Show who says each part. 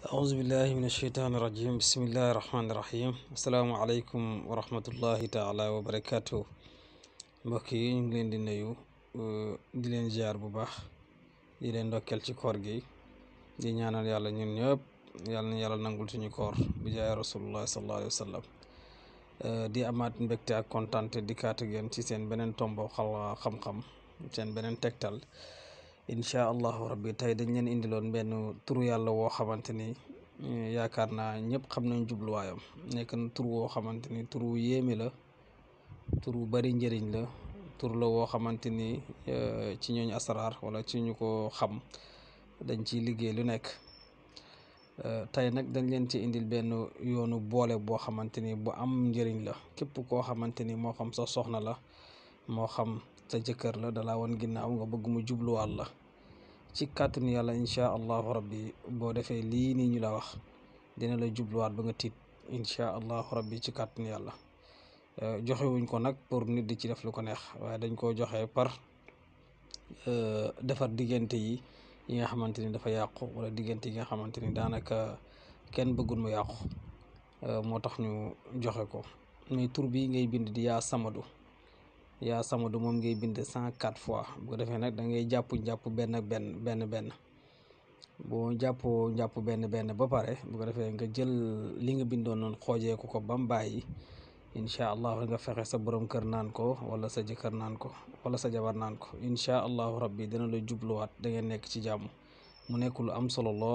Speaker 1: أعوذ بالله من الشيطان الرجيم بسم الله الرحمن الرحيم السلام عليكم ورحمة الله تعالى وبركاته. mbokk yi ñu ngi leen di nuyu di leen ziar bu baax di leen ndokkeel ci koor gi di ñaanal yàlla ñun ñëpp yàlla na yàlla nangul suñu koor bi jaay rasulullah sallallahu alayhi wa sallam. di amaat mbégte ak kontaante dikkaat ak yéen ci seen beneen tombo xam-xam seen beneen tegtal incha allahu rabbi. tey dañ leen indiloon benn turu yàlla woo xamante ni yaakaar naa ñëpp xam nañ jubluwaayam. nekk na tur woo xamante ni tur wu yéeme la, tur wu bari njëriñ la, tur la woo xamante ni ci ñooñ asraar wala ci ñu ko xam dañ ciy liggéey lu nekk. tey nag dañ leen ci indil benn yoonu boole boo xamante ni bu am njëriñ la. képp koo xamante ni moo xam sa soxna la, moo xam sa jëkkër la, dalaa woon ginnaaw nga bëgg mu jubluwaat la ci kàttanu yàlla incha allahu rabbi. boo defee lii nii ñu la wax dina la jubluwaat ba nga tiit incha allahu rabbi ci kàttanu yàlla. joxewuñ ko nag pour nit di ci def lu ko neex, waaye dañ koo joxe par defar diggante yi nga xamante ni dafa yàqu, wala diggante yi nga xamante ni daanaka kenn bëggul mu yàqu. moo tax ñu joxe ko. muy tur bi ngay bind di yaa samadu. yaa samadu moom ngay bind 104 fois. bu ko defee nag da ngay jàpp benn boo jàppoo njàpp benn ba pare, bu ko defee nga jël li nga bindoon noonu xoojee ko ba mu bàyyi. incha allah nga fexe sa borom kër naan ko, wala sa jëkkër naan ko, wala sa jabar naan ko. incha allahu rabbi dina la jubluwaat, da ngeen nekk ci jàmm. mu nekk lu am solo lool.